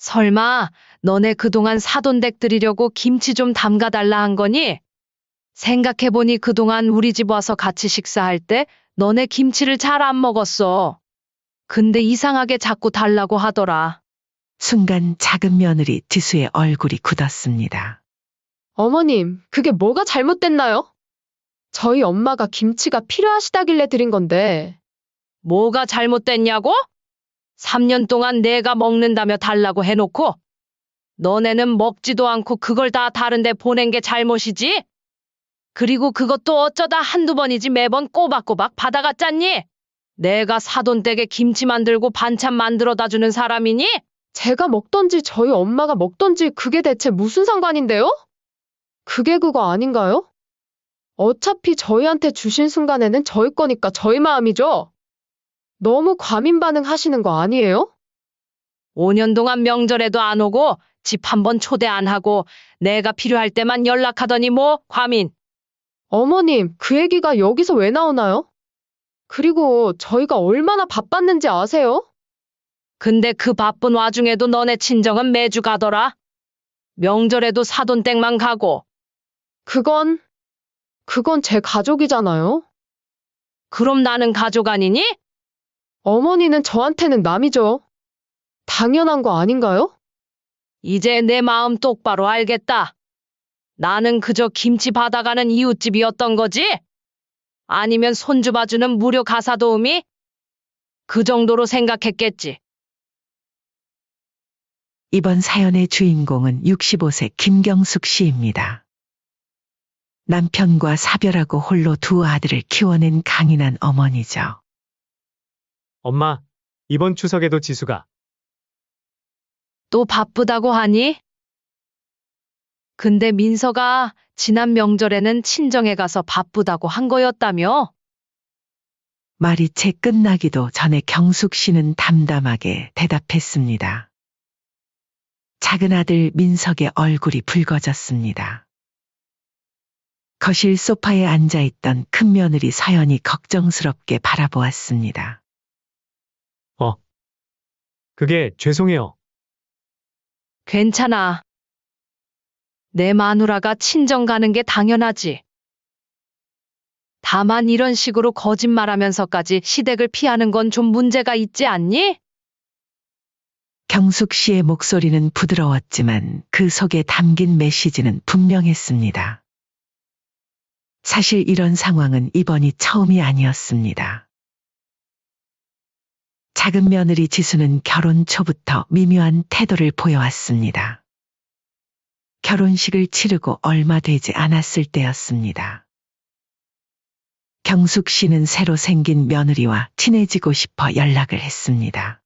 설마 너네 그동안 사돈댁 드리려고 김치 좀 담가달라 한 거니? 생각해보니 그동안 우리 집 와서 같이 식사할 때 너네 김치를 잘 안 먹었어. 근데 이상하게 자꾸 달라고 하더라. 순간 작은 며느리 지수의 얼굴이 굳었습니다. 어머님, 그게 뭐가 잘못됐나요? 저희 엄마가 김치가 필요하시다길래 드린 건데. 뭐가 잘못됐냐고? 3년 동안 내가 먹는다며 달라고 해놓고 너네는 먹지도 않고 그걸 다 다른데 보낸 게 잘못이지? 그리고 그것도 어쩌다 한두 번이지 매번 꼬박꼬박 받아갔잖니? 내가 사돈댁에 김치 만들고 반찬 만들어다 주는 사람이니? 제가 먹던지 저희 엄마가 먹던지 그게 대체 무슨 상관인데요? 그게 그거 아닌가요? 어차피 저희한테 주신 순간에는 저희 거니까 저희 마음이죠? 너무 과민 반응하시는 거 아니에요? 5년 동안 명절에도 안 오고 집 한 번 초대 안 하고 내가 필요할 때만 연락하더니 뭐 과민. 어머님, 그 얘기가 여기서 왜 나오나요? 그리고 저희가 얼마나 바빴는지 아세요? 근데 그 바쁜 와중에도 너네 친정은 매주 가더라. 명절에도 사돈댁만 가고. 그건 제 가족이잖아요. 그럼 나는 가족 아니니? 어머니는 저한테는 남이죠. 당연한 거 아닌가요? 이제 내 마음 똑바로 알겠다. 나는 그저 김치 받아가는 이웃집이었던 거지? 아니면 손주 봐주는 무료 가사 도우미? 그 정도로 생각했겠지. 이번 사연의 주인공은 65세 김경숙 씨입니다. 남편과 사별하고 홀로 두 아들을 키워낸 강인한 어머니죠. 엄마, 이번 추석에도 지수가 또 바쁘다고 하니? 근데 민서가 지난 명절에는 친정에 가서 바쁘다고 한 거였다며? 말이 채 끝나기도 전에 경숙 씨는 담담하게 대답했습니다. 작은 아들 민석의 얼굴이 붉어졌습니다. 거실 소파에 앉아있던 큰 며느리 서연이 걱정스럽게 바라보았습니다. 그게 죄송해요. 괜찮아. 내 마누라가 친정 가는 게 당연하지. 다만 이런 식으로 거짓말하면서까지 시댁을 피하는 건 좀 문제가 있지 않니? 경숙 씨의 목소리는 부드러웠지만 그 속에 담긴 메시지는 분명했습니다. 사실 이런 상황은 이번이 처음이 아니었습니다. 작은 며느리 지수는 결혼 초부터 미묘한 태도를 보여왔습니다. 결혼식을 치르고 얼마 되지 않았을 때였습니다. 경숙 씨는 새로 생긴 며느리와 친해지고 싶어 연락을 했습니다.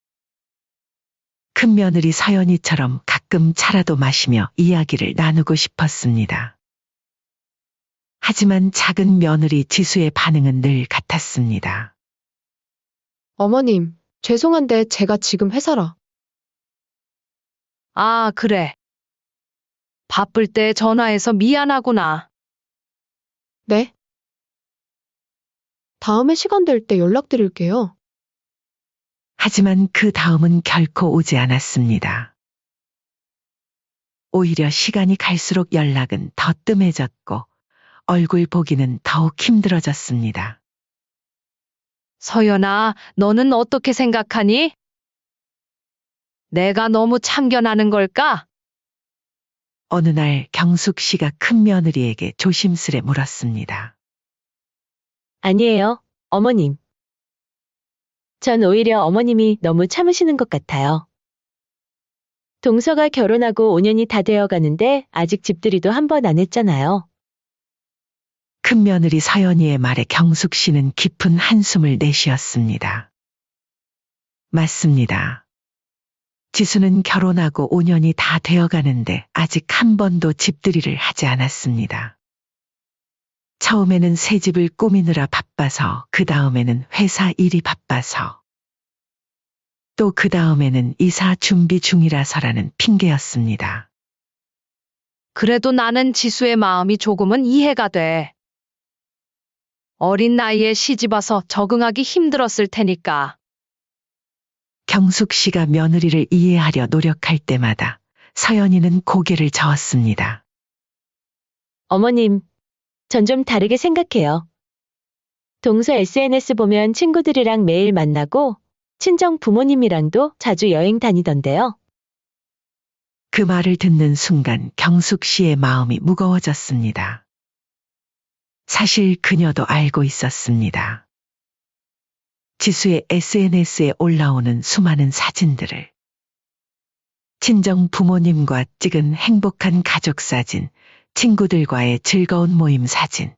큰 며느리 서연이처럼 가끔 차라도 마시며 이야기를 나누고 싶었습니다. 하지만 작은 며느리 지수의 반응은 늘 같았습니다. 어머님, 죄송한데 제가 지금 회사라. 아, 그래. 바쁠 때 전화해서 미안하구나. 네? 다음에 시간 될 때 연락드릴게요. 하지만 그 다음은 결코 오지 않았습니다. 오히려 시간이 갈수록 연락은 더 뜸해졌고 얼굴 보기는 더욱 힘들어졌습니다. 서연아, 너는 어떻게 생각하니? 내가 너무 참견하는 걸까? 어느 날 경숙 씨가 큰 며느리에게 조심스레 물었습니다. 아니에요, 어머님. 전 오히려 어머님이 너무 참으시는 것 같아요. 동서가 결혼하고 5년이 다 되어 가는데 아직 집들이도 한 번 안 했잖아요. 큰 며느리 서연이의 말에 경숙 씨는 깊은 한숨을 내쉬었습니다. 맞습니다. 지수는 결혼하고 5년이 다 되어 가는데 아직 한 번도 집들이를 하지 않았습니다. 처음에는 새 집을 꾸미느라 바빠서, 그 다음에는 회사 일이 바빠서, 또 그 다음에는 이사 준비 중이라서라는 핑계였습니다. 그래도 나는 지수의 마음이 조금은 이해가 돼. 어린 나이에 시집 와서 적응하기 힘들었을 테니까. 경숙 씨가 며느리를 이해하려 노력할 때마다 서연이는 고개를 저었습니다. 어머님, 전 좀 다르게 생각해요. 동서 SNS 보면 친구들이랑 매일 만나고 친정 부모님이랑도 자주 여행 다니던데요. 그 말을 듣는 순간 경숙 씨의 마음이 무거워졌습니다. 사실 그녀도 알고 있었습니다. 지수의 SNS에 올라오는 수많은 사진들을. 친정 부모님과 찍은 행복한 가족 사진, 친구들과의 즐거운 모임 사진.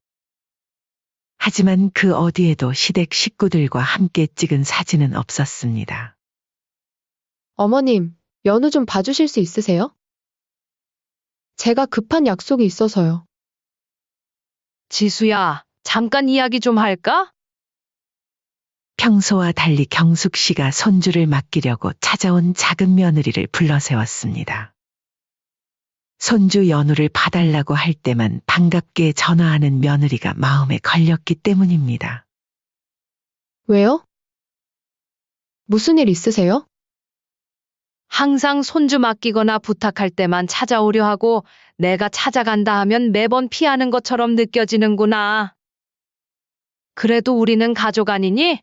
하지만 그 어디에도 시댁 식구들과 함께 찍은 사진은 없었습니다. 어머님, 연우 좀 봐주실 수 있으세요? 제가 급한 약속이 있어서요. 지수야, 잠깐 이야기 좀 할까? 평소와 달리 경숙 씨가 손주를 맡기려고 찾아온 작은 며느리를 불러세웠습니다. 손주 연우를 봐달라고 할 때만 반갑게 전화하는 며느리가 마음에 걸렸기 때문입니다. 왜요? 무슨 일 있으세요? 항상 손주 맡기거나 부탁할 때만 찾아오려 하고 내가 찾아간다 하면 매번 피하는 것처럼 느껴지는구나. 그래도 우리는 가족 아니니?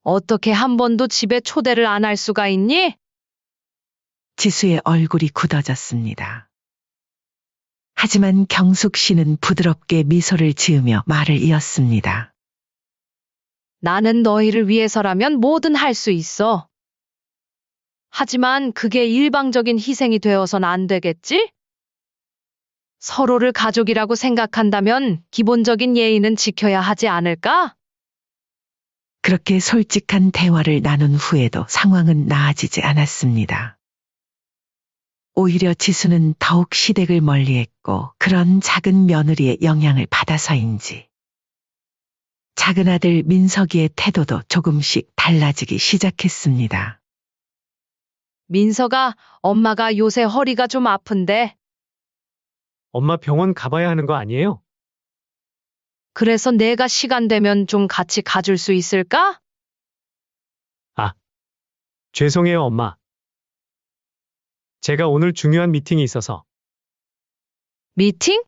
어떻게 한 번도 집에 초대를 안 할 수가 있니? 지수의 얼굴이 굳어졌습니다. 하지만 경숙 씨는 부드럽게 미소를 지으며 말을 이었습니다. 나는 너희를 위해서라면 뭐든 할 수 있어. 하지만 그게 일방적인 희생이 되어선 안 되겠지? 서로를 가족이라고 생각한다면 기본적인 예의는 지켜야 하지 않을까? 그렇게 솔직한 대화를 나눈 후에도 상황은 나아지지 않았습니다. 오히려 지수는 더욱 시댁을 멀리했고 그런 작은 며느리의 영향을 받아서인지 작은 아들 민석이의 태도도 조금씩 달라지기 시작했습니다. 민서가 엄마가 요새 허리가 좀 아픈데 엄마 병원 가봐야 하는 거 아니에요? 그래서 내가 시간 되면 좀 같이 가줄 수 있을까? 죄송해요, 엄마. 제가 오늘 중요한 미팅이 있어서. 미팅?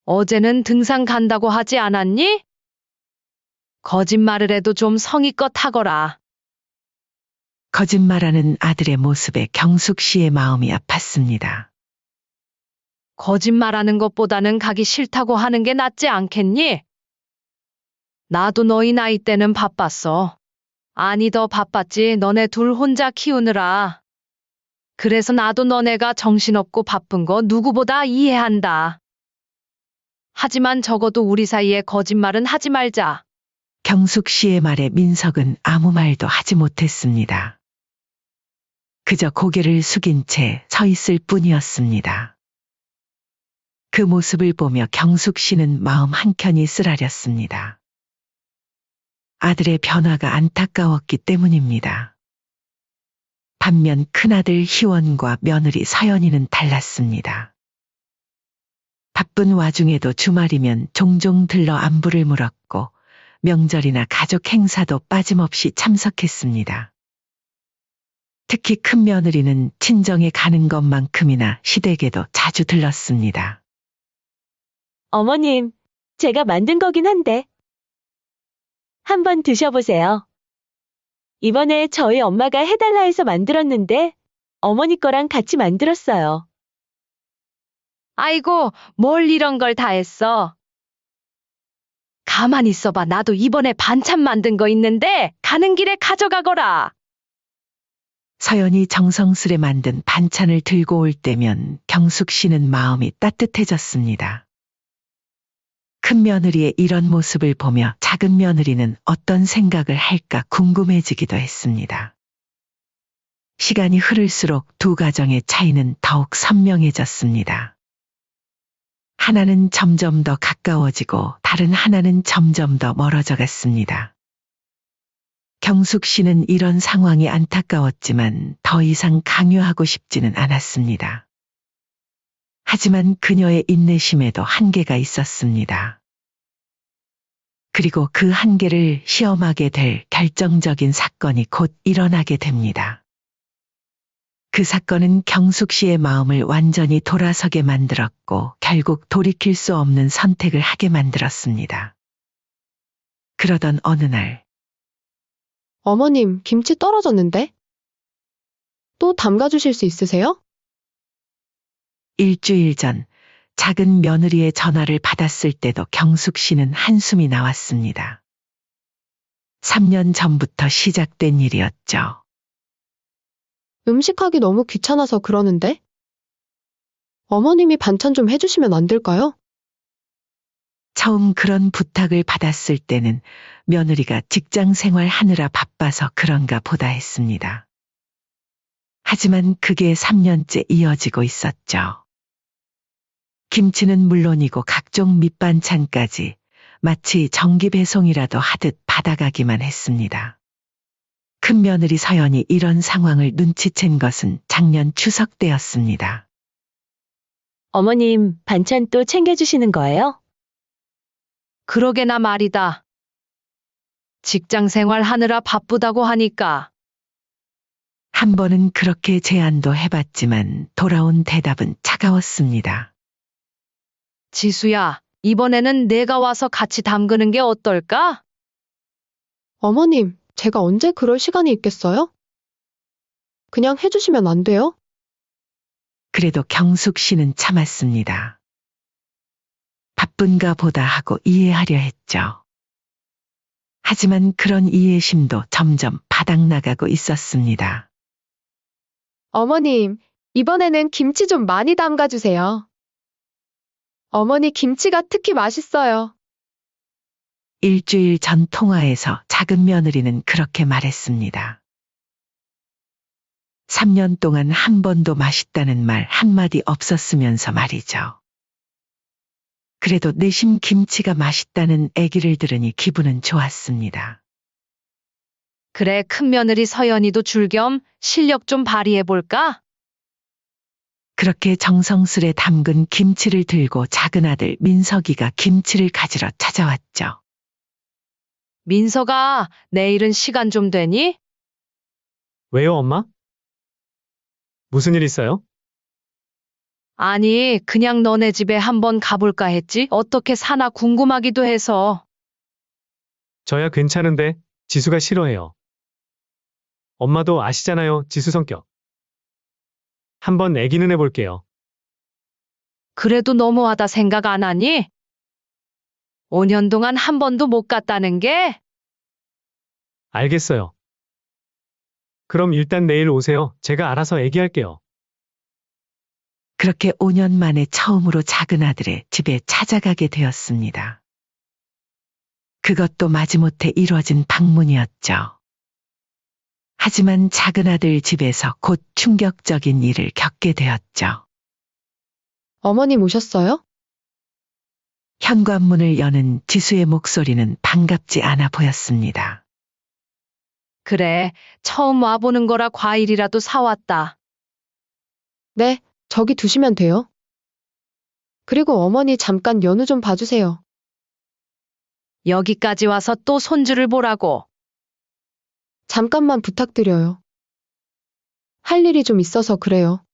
어제는 등산 간다고 하지 않았니? 거짓말을 해도 좀 성의껏 하거라. 거짓말하는 아들의 모습에 경숙 씨의 마음이 아팠습니다. 거짓말하는 것보다는 가기 싫다고 하는 게 낫지 않겠니? 나도 너희 나이 때는 바빴어. 아니 더 바빴지 너네 둘 혼자 키우느라. 그래서 나도 너네가 정신없고 바쁜 거 누구보다 이해한다. 하지만 적어도 우리 사이에 거짓말은 하지 말자. 경숙 씨의 말에 민석은 아무 말도 하지 못했습니다. 그저 고개를 숙인 채 서 있을 뿐이었습니다. 그 모습을 보며 경숙 씨는 마음 한켠이 쓰라렸습니다. 아들의 변화가 안타까웠기 때문입니다. 반면 큰아들 희원과 며느리 서연이는 달랐습니다. 바쁜 와중에도 주말이면 종종 들러 안부를 물었고 명절이나 가족 행사도 빠짐없이 참석했습니다. 특히 큰 며느리는 친정에 가는 것만큼이나 시댁에도 자주 들렀습니다. 어머님, 제가 만든 거긴 한데. 한번 드셔보세요. 이번에 저희 엄마가 해달라 해서 만들었는데 어머니 거랑 같이 만들었어요. 아이고, 뭘 이런 걸 다 했어. 가만히 있어봐. 나도 이번에 반찬 만든 거 있는데 가는 길에 가져가거라. 서연이 정성스레 만든 반찬을 들고 올 때면 경숙 씨는 마음이 따뜻해졌습니다. 큰 며느리의 이런 모습을 보며 작은 며느리는 어떤 생각을 할까 궁금해지기도 했습니다. 시간이 흐를수록 두 가정의 차이는 더욱 선명해졌습니다. 하나는 점점 더 가까워지고 다른 하나는 점점 더 멀어져 갔습니다. 경숙 씨는 이런 상황이 안타까웠지만 더 이상 강요하고 싶지는 않았습니다. 하지만 그녀의 인내심에도 한계가 있었습니다. 그리고 그 한계를 시험하게 될 결정적인 사건이 곧 일어나게 됩니다. 그 사건은 경숙 씨의 마음을 완전히 돌아서게 만들었고 결국 돌이킬 수 없는 선택을 하게 만들었습니다. 그러던 어느 날 어머님, 김치 떨어졌는데? 또 담가주실 수 있으세요? 일주일 전 작은 며느리의 전화를 받았을 때도 경숙 씨는 한숨이 나왔습니다. 3년 전부터 시작된 일이었죠. 음식하기 너무 귀찮아서 그러는데? 어머님이 반찬 좀 해주시면 안 될까요? 처음 그런 부탁을 받았을 때는 며느리가 직장 생활 하느라 바빠서 그런가 보다 했습니다. 하지만 그게 3년째 이어지고 있었죠. 김치는 물론이고 각종 밑반찬까지 마치 정기 배송이라도 하듯 받아가기만 했습니다. 큰 며느리 서연이 이런 상황을 눈치챈 것은 작년 추석 때였습니다. 어머님, 반찬 또 챙겨주시는 거예요? 그러게나 말이다. 직장 생활 하느라 바쁘다고 하니까. 한 번은 그렇게 제안도 해봤지만 돌아온 대답은 차가웠습니다. 지수야, 이번에는 내가 와서 같이 담그는 게 어떨까? 어머님, 제가 언제 그럴 시간이 있겠어요? 그냥 해주시면 안 돼요? 그래도 경숙 씨는 참았습니다. 바쁜가 보다 하고 이해하려 했죠. 하지만 그런 이해심도 점점 바닥나가고 있었습니다. 어머님, 이번에는 김치 좀 많이 담가주세요. 어머니 김치가 특히 맛있어요. 일주일 전 통화에서 작은 며느리는 그렇게 말했습니다. 3년 동안 한 번도 맛있다는 말 한마디 없었으면서 말이죠. 그래도 내심 김치가 맛있다는 얘기를 들으니 기분은 좋았습니다. 그래, 큰 며느리 서연이도 줄 겸 실력 좀 발휘해볼까? 그렇게 정성스레 담근 김치를 들고 작은 아들 민석이가 김치를 가지러 찾아왔죠. 민서가 내일은 시간 좀 되니? 왜요, 엄마? 무슨 일 있어요? 아니, 그냥 너네 집에 한번 가볼까 했지? 어떻게 사나 궁금하기도 해서. 저야 괜찮은데 지수가 싫어해요. 엄마도 아시잖아요, 지수 성격. 한번 애기는 해볼게요. 그래도 너무하다 생각 안 하니? 5년 동안 한 번도 못 갔다는 게? 알겠어요. 그럼 일단 내일 오세요. 제가 알아서 애기할게요. 그렇게 5년 만에 처음으로 작은 아들의 집에 찾아가게 되었습니다. 그것도 마지못해 이루어진 방문이었죠. 하지만 작은 아들 집에서 곧 충격적인 일을 겪게 되었죠. 어머님 오셨어요? 현관문을 여는 지수의 목소리는 반갑지 않아 보였습니다. 그래, 처음 와보는 거라 과일이라도 사왔다. 네, 저기 두시면 돼요. 그리고 어머니 잠깐 연우 좀 봐주세요. 여기까지 와서 또 손주를 보라고. 잠깐만 부탁드려요. 할 일이 좀 있어서 그래요.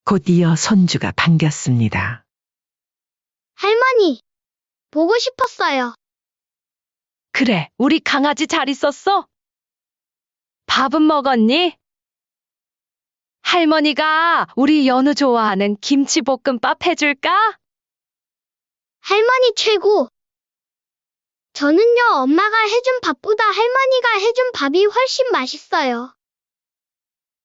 곧 이어 손주가 반겼습니다. 할머니, 보고 싶었어요. 그래, 우리 강아지 잘 있었어? 밥은 먹었니? 할머니가 우리 연우 좋아하는 김치볶음밥 해줄까? 할머니 최고. 저는요, 엄마가 해준 밥보다 할머니가 해준 밥이 훨씬 맛있어요.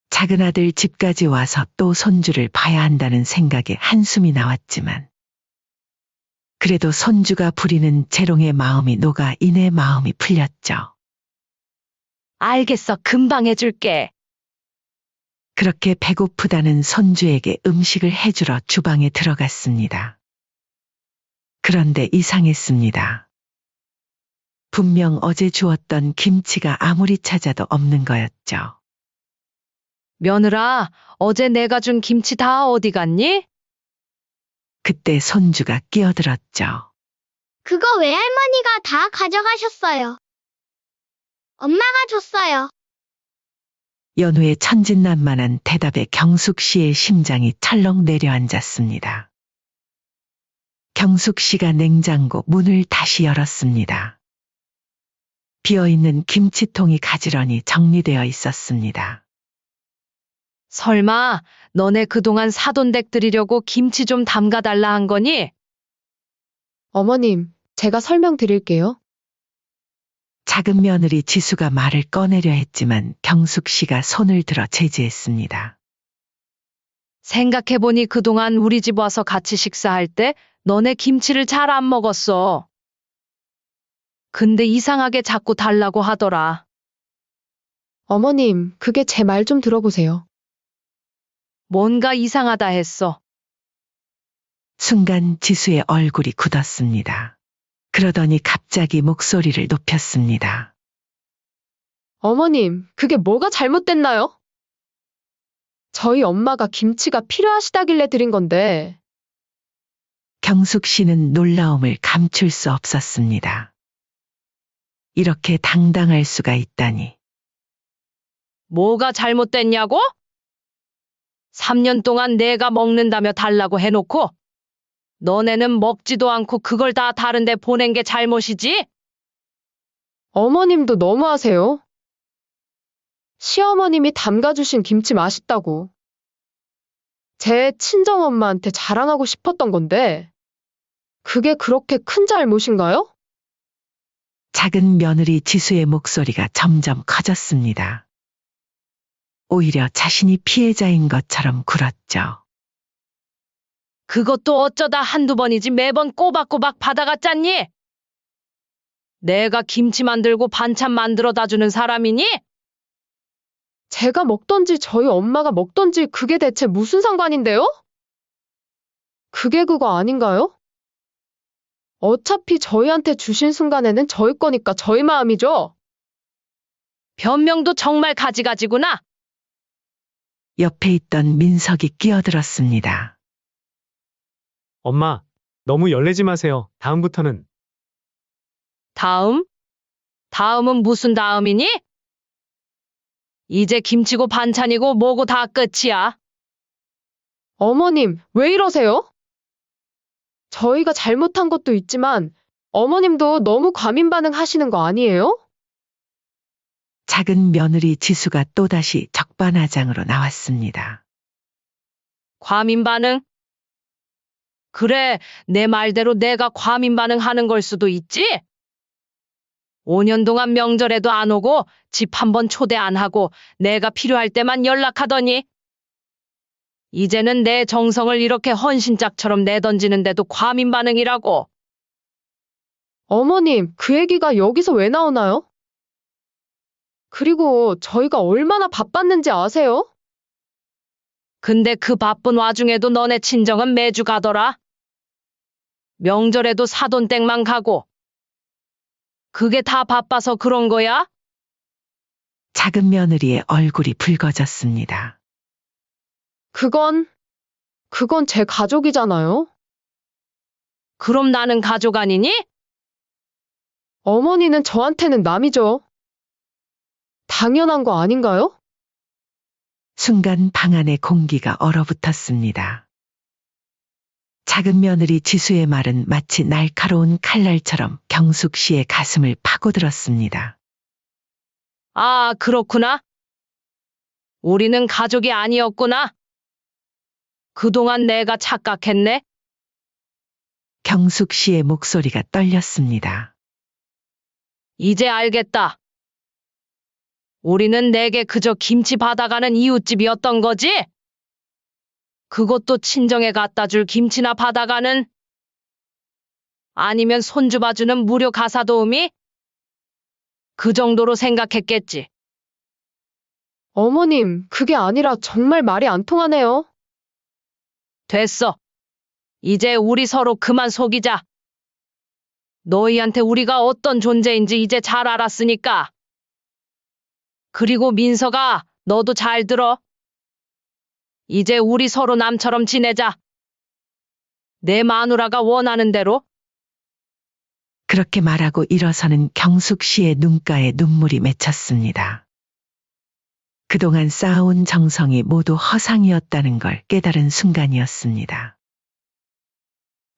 작은 아들 집까지 와서 또 손주를 봐야 한다는 생각에 한숨이 나왔지만 그래도 손주가 부리는 재롱의 마음이 녹아 이내 마음이 풀렸죠. 알겠어, 금방 해줄게. 그렇게 배고프다는 손주에게 음식을 해주러 주방에 들어갔습니다. 그런데 이상했습니다. 분명 어제 주었던 김치가 아무리 찾아도 없는 거였죠. 며느라, 어제 내가 준 김치 다 어디 갔니? 그때 손주가 끼어들었죠. 그거 외할머니가 다 가져가셨어요. 엄마가 줬어요. 연우의 천진난만한 대답에 경숙 씨의 심장이 철렁 내려앉았습니다. 경숙 씨가 냉장고 문을 다시 열었습니다. 비어있는 김치통이 가지런히 정리되어 있었습니다. 설마 너네 그동안 사돈 댁 드리려고 김치 좀 담가달라 한 거니? 어머님, 제가 설명드릴게요. 작은 며느리 지수가 말을 꺼내려 했지만 경숙 씨가 손을 들어 제지했습니다. 생각해보니 그동안 우리 집 와서 같이 식사할 때 너네 김치를 잘 안 먹었어. 근데 이상하게 자꾸 달라고 하더라. 어머님, 그게 제 말 좀 들어보세요. 뭔가 이상하다 했어. 순간 지수의 얼굴이 굳었습니다. 그러더니 갑자기 목소리를 높였습니다. 어머님, 그게 뭐가 잘못됐나요? 저희 엄마가 김치가 필요하시다길래 드린 건데, 경숙 씨는 놀라움을 감출 수 없었습니다. 이렇게 당당할 수가 있다니. 뭐가 잘못됐냐고? 3년 동안 내가 먹는다며 달라고 해놓고 너네는 먹지도 않고 그걸 다 다른데 보낸 게 잘못이지? 어머님도 너무하세요. 시어머님이 담가주신 김치 맛있다고. 제 친정엄마한테 자랑하고 싶었던 건데, 그게 그렇게 큰 잘못인가요? 작은 며느리 지수의 목소리가 점점 커졌습니다. 오히려 자신이 피해자인 것처럼 굴었죠. 그것도 어쩌다 한두 번이지 매번 꼬박꼬박 받아갔잖니? 내가 김치 만들고 반찬 만들어다 주는 사람이니? 제가 먹던지 저희 엄마가 먹던지 그게 대체 무슨 상관인데요? 그게 그거 아닌가요? 어차피 저희한테 주신 순간에는 저희 거니까 저희 마음이죠. 변명도 정말 가지가지구나. 옆에 있던 민석이 끼어들었습니다. 엄마, 너무 열내지 마세요. 다음부터는. 다음? 다음은 무슨 다음이니? 이제 김치고 반찬이고 뭐고 다 끝이야. 어머님, 왜 이러세요? 저희가 잘못한 것도 있지만 어머님도 너무 과민 반응하시는 거 아니에요? 작은 며느리 지수가 또다시 적반하장으로 나왔습니다. 과민 반응? 그래, 내 말대로 내가 과민 반응하는 걸 수도 있지? 5년 동안 명절에도 안 오고 집 한 번 초대 안 하고 내가 필요할 때만 연락하더니 이제는 내 정성을 이렇게 헌신짝처럼 내던지는데도 과민 반응이라고. 어머님, 그 얘기가 여기서 왜 나오나요? 그리고 저희가 얼마나 바빴는지 아세요? 근데 그 바쁜 와중에도 너네 친정은 매주 가더라. 명절에도 사돈댁만 가고. 그게 다 바빠서 그런 거야? 작은 며느리의 얼굴이 붉어졌습니다. 그건 제 가족이잖아요. 그럼 나는 가족 아니니? 어머니는 저한테는 남이죠. 당연한 거 아닌가요? 순간 방 안의 공기가 얼어붙었습니다. 작은 며느리 지수의 말은 마치 날카로운 칼날처럼 경숙 씨의 가슴을 파고들었습니다. 아, 그렇구나. 우리는 가족이 아니었구나. 그동안 내가 착각했네. 경숙 씨의 목소리가 떨렸습니다. 이제 알겠다. 우리는 내게 그저 김치 받아가는 이웃집이었던 거지? 그것도 친정에 갖다 줄 김치나 받아가는? 아니면 손주 봐주는 무료 가사 도우미? 그 정도로 생각했겠지. 어머님, 그게 아니라 정말 말이 안 통하네요. 됐어. 이제 우리 서로 그만 속이자. 너희한테 우리가 어떤 존재인지 이제 잘 알았으니까. 그리고 민서가 너도 잘 들어. 이제 우리 서로 남처럼 지내자. 내 마누라가 원하는 대로. 그렇게 말하고 일어서는 경숙 씨의 눈가에 눈물이 맺혔습니다. 그동안 쌓아온 정성이 모두 허상이었다는 걸 깨달은 순간이었습니다.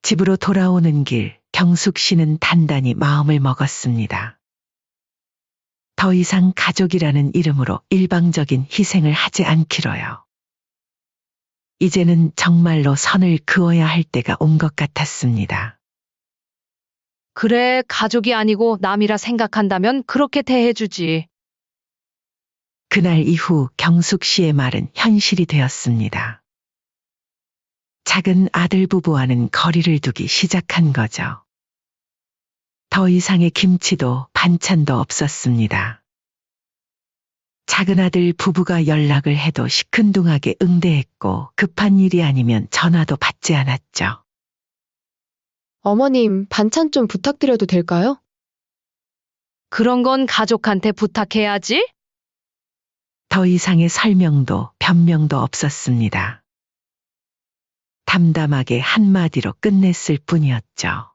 집으로 돌아오는 길, 경숙 씨는 단단히 마음을 먹었습니다. 더 이상 가족이라는 이름으로 일방적인 희생을 하지 않기로요. 이제는 정말로 선을 그어야 할 때가 온 것 같았습니다. 그래, 가족이 아니고 남이라 생각한다면 그렇게 대해주지. 그날 이후 경숙 씨의 말은 현실이 되었습니다. 작은 아들 부부와는 거리를 두기 시작한 거죠. 더 이상의 김치도 반찬도 없었습니다. 작은 아들 부부가 연락을 해도 시큰둥하게 응대했고 급한 일이 아니면 전화도 받지 않았죠. 어머님, 반찬 좀 부탁드려도 될까요? 그런 건 가족한테 부탁해야지. 더 이상의 설명도 변명도 없었습니다. 담담하게 한마디로 끝냈을 뿐이었죠.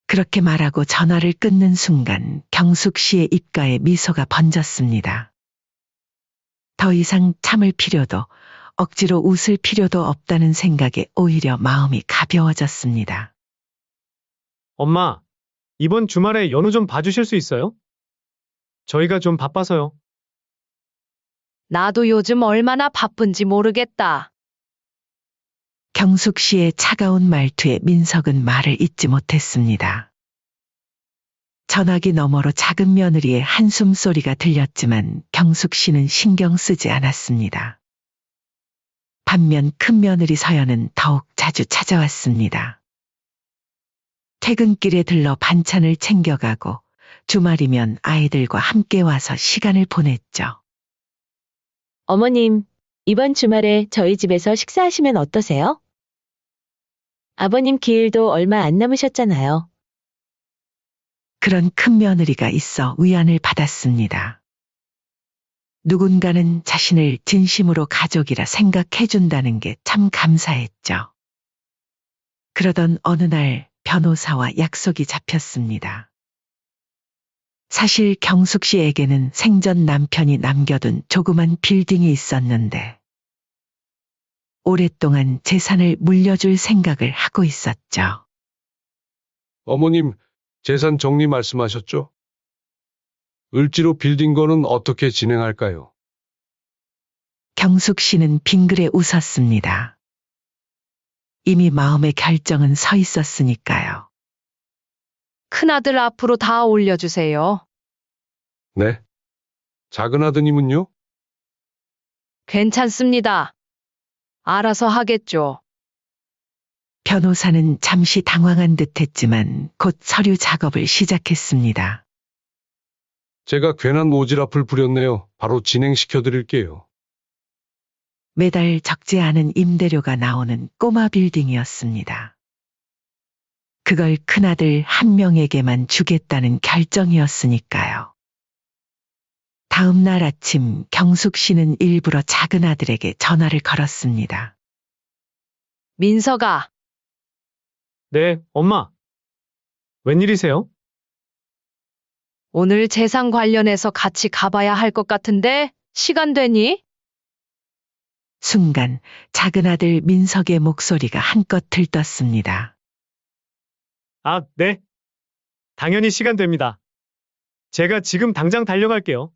그렇게 말하고 전화를 끊는 순간 경숙 씨의 입가에 미소가 번졌습니다. 더 이상 참을 필요도 억지로 웃을 필요도 없다는 생각에 오히려 마음이 가벼워졌습니다. 엄마, 이번 주말에 연우 좀 봐주실 수 있어요? 저희가 좀 바빠서요. 나도 요즘 얼마나 바쁜지 모르겠다. 경숙 씨의 차가운 말투에 민석은 말을 잇지 못했습니다. 전화기 너머로 작은 며느리의 한숨 소리가 들렸지만 경숙 씨는 신경 쓰지 않았습니다. 반면 큰 며느리 서연은 더욱 자주 찾아왔습니다. 퇴근길에 들러 반찬을 챙겨가고 주말이면 아이들과 함께 와서 시간을 보냈죠. 어머님, 이번 주말에 저희 집에서 식사하시면 어떠세요? 아버님 기일도 얼마 안 남으셨잖아요. 그런 큰 며느리가 있어 위안을 받았습니다. 누군가는 자신을 진심으로 가족이라 생각해준다는 게 참 감사했죠. 그러던 어느 날 변호사와 약속이 잡혔습니다. 사실 경숙 씨에게는 생전 남편이 남겨둔 조그만 빌딩이 있었는데 오랫동안 재산을 물려줄 생각을 하고 있었죠. 어머님, 재산 정리 말씀하셨죠? 을지로 빌딩 거는 어떻게 진행할까요? 경숙 씨는 빙그레 웃었습니다. 이미 마음의 결정은 서 있었으니까요. 큰아들 앞으로 다 올려주세요. 네. 작은 아드님은요? 괜찮습니다. 알아서 하겠죠. 변호사는 잠시 당황한 듯했지만 곧 서류 작업을 시작했습니다. 제가 괜한 오지랖을 부렸네요. 바로 진행시켜 드릴게요. 매달 적지 않은 임대료가 나오는 꼬마 빌딩이었습니다. 그걸 큰아들 한 명에게만 주겠다는 결정이었으니까요. 다음 날 아침 경숙 씨는 일부러 작은 아들에게 전화를 걸었습니다. 민석아, 네, 엄마. 웬일이세요? 오늘 재산 관련해서 같이 가봐야 할 것 같은데 시간 되니? 순간 작은 아들 민석의 목소리가 한껏 들떴습니다. 아, 네. 당연히 시간 됩니다. 제가 지금 당장 달려갈게요.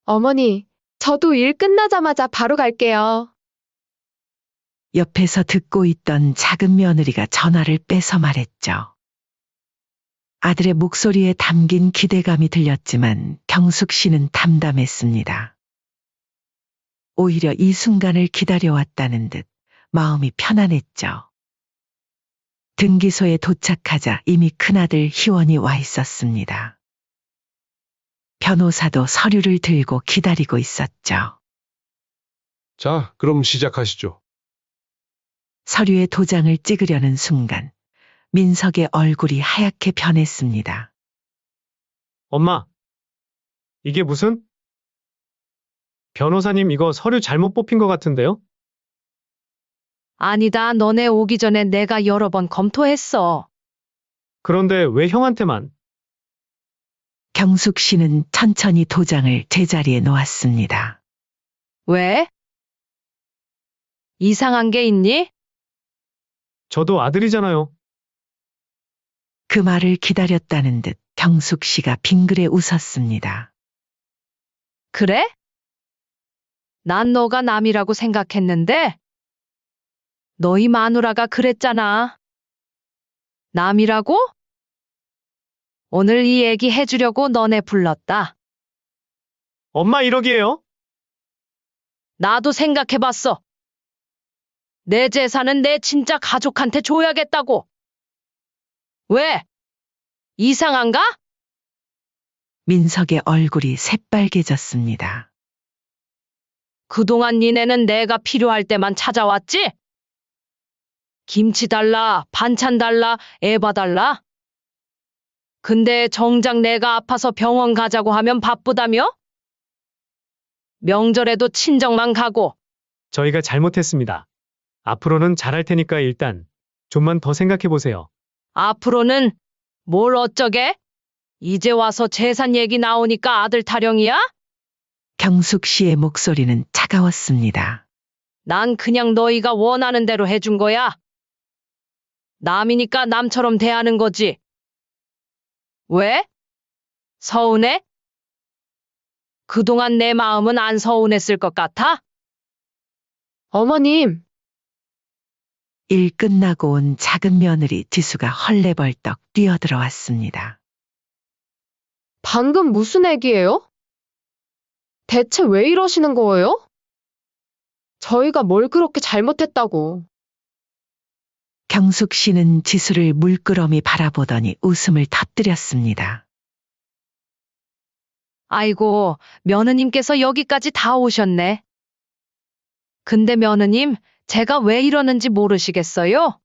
어머니, 저도 일 끝나자마자 바로 갈게요. 옆에서 듣고 있던 작은 며느리가 전화를 빼서 말했죠. 아들의 목소리에 담긴 기대감이 들렸지만 경숙 씨는 담담했습니다. 오히려 이 순간을 기다려왔다는 듯 마음이 편안했죠. 등기소에 도착하자 이미 큰아들 희원이 와 있었습니다. 변호사도 서류를 들고 기다리고 있었죠. 자, 그럼 시작하시죠. 서류에 도장을 찍으려는 순간 민석의 얼굴이 하얗게 변했습니다. 엄마, 이게 무슨? 변호사님 이거 서류 잘못 뽑힌 것 같은데요? 아니다, 너네 오기 전에 내가 여러 번 검토했어. 그런데 왜 형한테만? 경숙 씨는 천천히 도장을 제자리에 놓았습니다. 왜? 이상한 게 있니? 저도 아들이잖아요. 그 말을 기다렸다는 듯 경숙 씨가 빙그레 웃었습니다. 그래? 난 너가 남이라고 생각했는데 너희 마누라가 그랬잖아. 남이라고? 오늘 이 얘기 해주려고 너네 불렀다. 엄마 1억이에요? 나도 생각해봤어. 내 재산은 내 진짜 가족한테 줘야겠다고. 왜? 이상한가? 민석의 얼굴이 새빨개졌습니다. 그동안 니네는 내가 필요할 때만 찾아왔지? 김치 달라, 반찬 달라, 애 봐달라. 근데 정작 내가 아파서 병원 가자고 하면 바쁘다며? 명절에도 친정만 가고. 저희가 잘못했습니다. 앞으로는 잘할 테니까 일단 좀만 더 생각해 보세요. 앞으로는 뭘 어쩌게? 이제 와서 재산 얘기 나오니까 아들 타령이야? 경숙 씨의 목소리는 차가웠습니다. 난 그냥 너희가 원하는 대로 해준 거야. 남이니까 남처럼 대하는 거지. 왜? 서운해? 그동안 내 마음은 안 서운했을 것 같아? 어머님, 일 끝나고 온 작은 며느리 지수가 헐레벌떡 뛰어들어왔습니다. 방금 무슨 얘기예요? 대체 왜 이러시는 거예요? 저희가 뭘 그렇게 잘못했다고. 경숙 씨는 지수를 물끄러미 바라보더니 웃음을 터뜨렸습니다. 아이고, 며느님께서 여기까지 다 오셨네. 근데 며느님, 제가 왜 이러는지 모르시겠어요?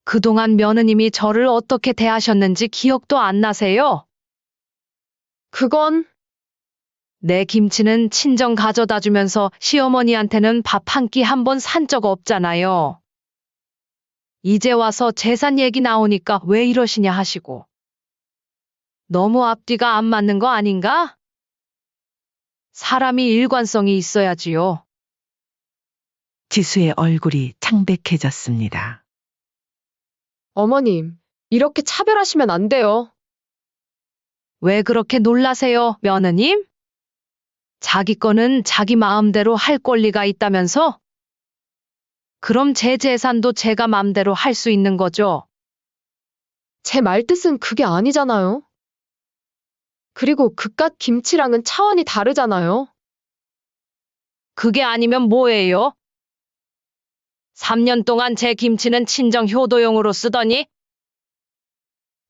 그동안 며느님이 저를 어떻게 대하셨는지 기억도 안 나세요? 그건 내 김치는 친정 가져다 주면서 시어머니한테는 밥 한 끼 한 번 산 적 없잖아요. 이제 와서 재산 얘기 나오니까 왜 이러시냐 하시고. 너무 앞뒤가 안 맞는 거 아닌가? 사람이 일관성이 있어야지요. 지수의 얼굴이 창백해졌습니다. 어머님, 이렇게 차별하시면 안 돼요. 왜 그렇게 놀라세요, 며느님? 자기 거는 자기 마음대로 할 권리가 있다면서? 그럼 제 재산도 제가 맘대로 할 수 있는 거죠? 제 말뜻은 그게 아니잖아요. 그리고 그깟 김치랑은 차원이 다르잖아요. 그게 아니면 뭐예요? 3년 동안 제 김치는 친정 효도용으로 쓰더니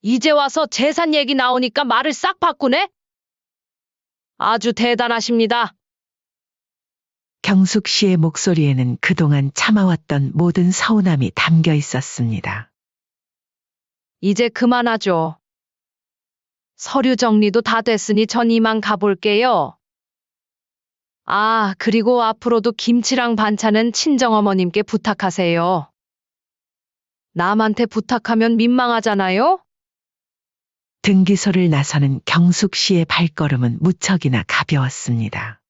이제 와서 재산 얘기 나오니까 말을 싹 바꾸네? 아주 대단하십니다. 경숙 씨의 목소리에는 그동안 참아왔던 모든 서운함이 담겨 있었습니다. 이제 그만하죠. 서류 정리도 다 됐으니 전 이만 가볼게요. 아, 그리고 앞으로도 김치랑 반찬은 친정어머님께 부탁하세요. 남한테 부탁하면 민망하잖아요? 등기소를 나서는 경숙 씨의 발걸음은 무척이나 가벼웠습니다.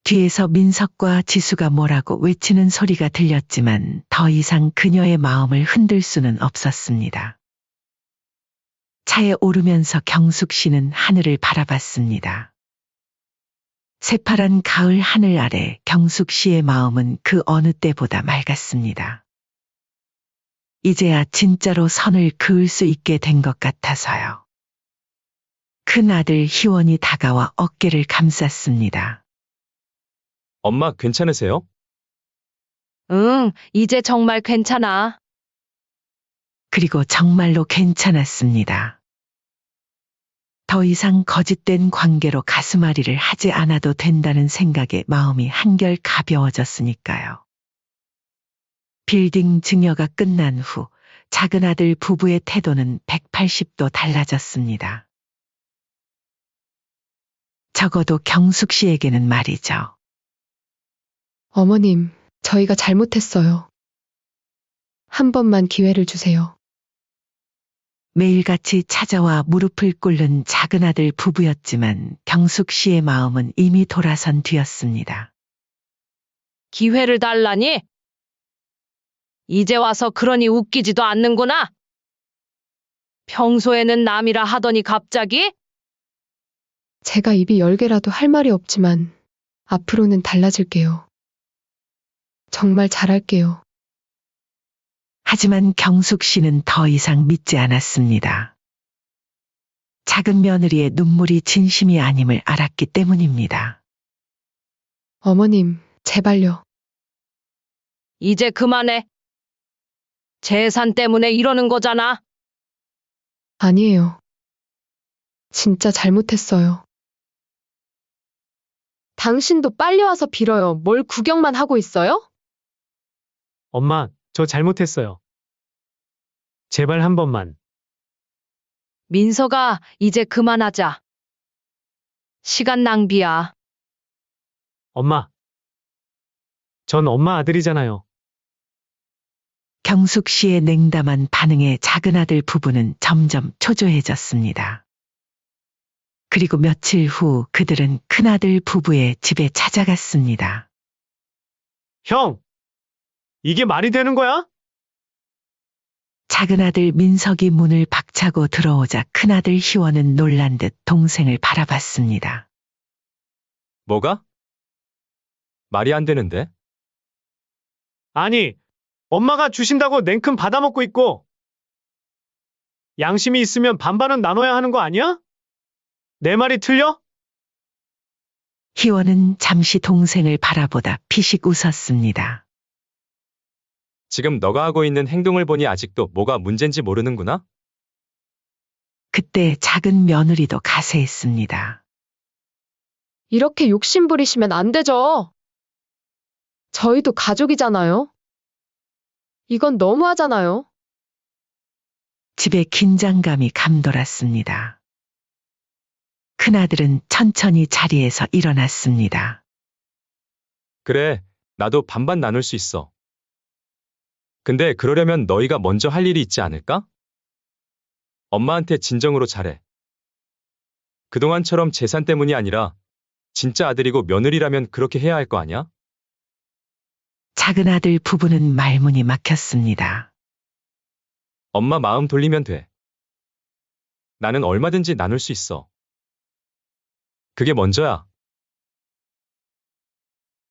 뒤에서 민석과 지수가 뭐라고 외치는 소리가 들렸지만 더 이상 그녀의 마음을 흔들 수는 없었습니다. 차에 오르면서 경숙 씨는 하늘을 바라봤습니다. 새파란 가을 하늘 아래 경숙 씨의 마음은 그 어느 때보다 맑았습니다. 이제야 진짜로 선을 그을 수 있게 된 것 같아서요. 큰 아들 희원이 다가와 어깨를 감쌌습니다. 엄마 괜찮으세요? 응, 이제 정말 괜찮아. 그리고 정말로 괜찮았습니다. 더 이상 거짓된 관계로 가슴앓이를 하지 않아도 된다는 생각에 마음이 한결 가벼워졌으니까요. 빌딩 증여가 끝난 후 작은 아들 부부의 태도는 180도 달라졌습니다. 적어도 경숙 씨에게는 말이죠. 어머님, 저희가 잘못했어요. 한 번만 기회를 주세요. 매일같이 찾아와 무릎을 꿇는 작은 아들 부부였지만 경숙 씨의 마음은 이미 돌아선 뒤였습니다. 기회를 달라니? 이제 와서 그러니 웃기지도 않는구나. 평소에는 남이라 하더니 갑자기? 제가 입이 10개라도 할 말이 없지만 앞으로는 달라질게요. 정말 잘할게요. 하지만 경숙 씨는 더 이상 믿지 않았습니다. 작은 며느리의 눈물이 진심이 아님을 알았기 때문입니다. 어머님, 제발요. 이제 그만해. 재산 때문에 이러는 거잖아. 아니에요. 진짜 잘못했어요. 당신도 빨리 와서 빌어요. 뭘 구경만 하고 있어요? 엄마, 저 잘못했어요. 제발 한 번만. 민서가 이제 그만하자. 시간 낭비야. 엄마. 전 엄마 아들이잖아요. 경숙 씨의 냉담한 반응에 작은 아들 부부는 점점 초조해졌습니다. 그리고 며칠 후 그들은 큰아들 부부의 집에 찾아갔습니다. 형! 이게 말이 되는 거야? 작은 아들 민석이 문을 박차고 들어오자 큰아들 희원은 놀란 듯 동생을 바라봤습니다. 뭐가? 말이 안 되는데? 아니, 엄마가 주신다고 냉큼 받아먹고 있고, 양심이 있으면 반반은 나눠야 하는 거 아니야? 내 말이 틀려? 희원은 잠시 동생을 바라보다 피식 웃었습니다. 지금 너가 하고 있는 행동을 보니 아직도 뭐가 문제인지 모르는구나? 그때 작은 며느리도 가세했습니다. 이렇게 욕심 부리시면 안 되죠. 저희도 가족이잖아요. 이건 너무하잖아요. 집에 긴장감이 감돌았습니다. 큰아들은 천천히 자리에서 일어났습니다. 그래, 나도 반반 나눌 수 있어. 근데 그러려면 너희가 먼저 할 일이 있지 않을까? 엄마한테 진정으로 잘해. 그동안처럼 재산 때문이 아니라 진짜 아들이고 며느리라면 그렇게 해야 할 거 아니야? 작은 아들 부부는 말문이 막혔습니다. 엄마 마음 돌리면 돼. 나는 얼마든지 나눌 수 있어. 그게 먼저야.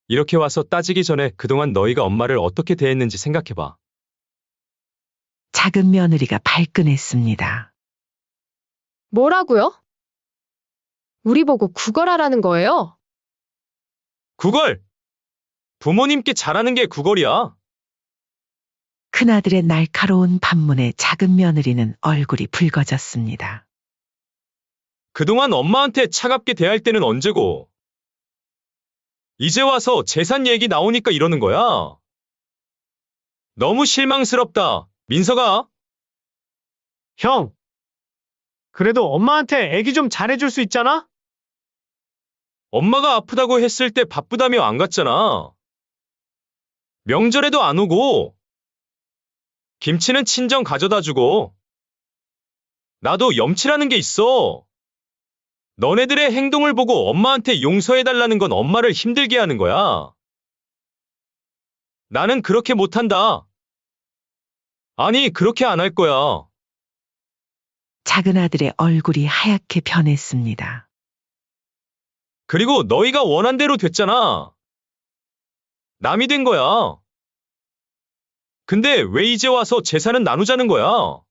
이렇게 와서 따지기 전에 그동안 너희가 엄마를 어떻게 대했는지 생각해봐. 작은 며느리가 발끈했습니다. 뭐라고요? 우리 보고 구걸하라는 거예요? 구걸! 부모님께 잘하는 게 구걸이야. 큰아들의 날카로운 반문에 작은 며느리는 얼굴이 붉어졌습니다. 그동안 엄마한테 차갑게 대할 때는 언제고. 이제 와서 재산 얘기 나오니까 이러는 거야. 너무 실망스럽다, 민서가. 형! 그래도 엄마한테 애기 좀 잘해줄 수 있잖아? 엄마가 아프다고 했을 때 바쁘다며 안 갔잖아. 명절에도 안 오고. 김치는 친정 가져다 주고. 나도 염치라는 게 있어. 너네들의 행동을 보고 엄마한테 용서해달라는 건 엄마를 힘들게 하는 거야. 나는 그렇게 못한다. 아니, 그렇게 안 할 거야. 작은 아들의 얼굴이 하얗게 변했습니다. 그리고 너희가 원한 대로 됐잖아. 남이 된 거야. 근데 왜 이제 와서 재산은 나누자는 거야?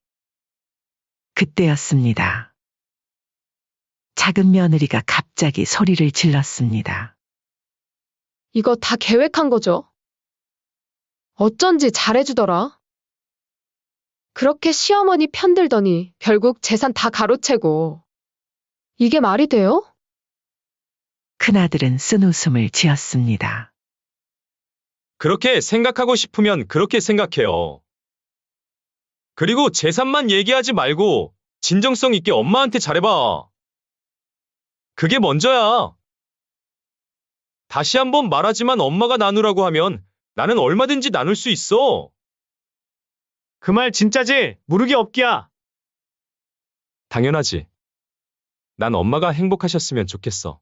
그때였습니다. 작은 며느리가 갑자기 소리를 질렀습니다. 이거 다 계획한 거죠? 어쩐지 잘해주더라. 그렇게 시어머니 편들더니 결국 재산 다 가로채고. 이게 말이 돼요? 큰아들은 쓴웃음을 지었습니다. 그렇게 생각하고 싶으면 그렇게 생각해요. 그리고 재산만 얘기하지 말고 진정성 있게 엄마한테 잘해봐. 그게 먼저야. 다시 한번 말하지만 엄마가 나누라고 하면 나는 얼마든지 나눌 수 있어. 그 말 진짜지? 무르기 없기야. 당연하지. 난 엄마가 행복하셨으면 좋겠어.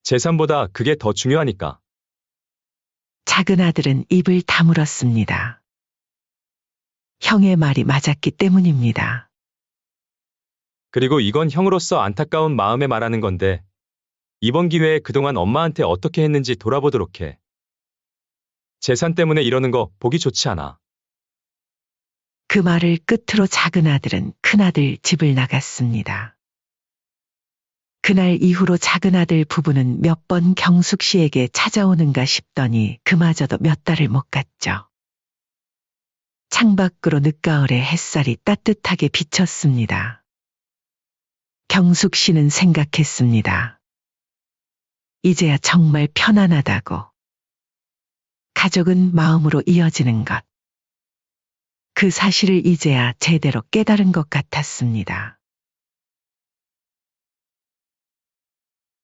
재산보다 그게 더 중요하니까. 작은 아들은 입을 다물었습니다. 형의 말이 맞았기 때문입니다. 그리고 이건 형으로서 안타까운 마음에 말하는 건데, 이번 기회에 그동안 엄마한테 어떻게 했는지 돌아보도록 해. 재산 때문에 이러는 거 보기 좋지 않아. 그 말을 끝으로 작은 아들은 큰아들 집을 나갔습니다. 그날 이후로 작은 아들 부부는 몇 번 경숙 씨에게 찾아오는가 싶더니 그마저도 몇 달을 못 갔죠. 창밖으로 늦가을에 햇살이 따뜻하게 비쳤습니다. 경숙 씨는 생각했습니다. 이제야 정말 편안하다고. 가족은 마음으로 이어지는 것. 그 사실을 이제야 제대로 깨달은 것 같았습니다.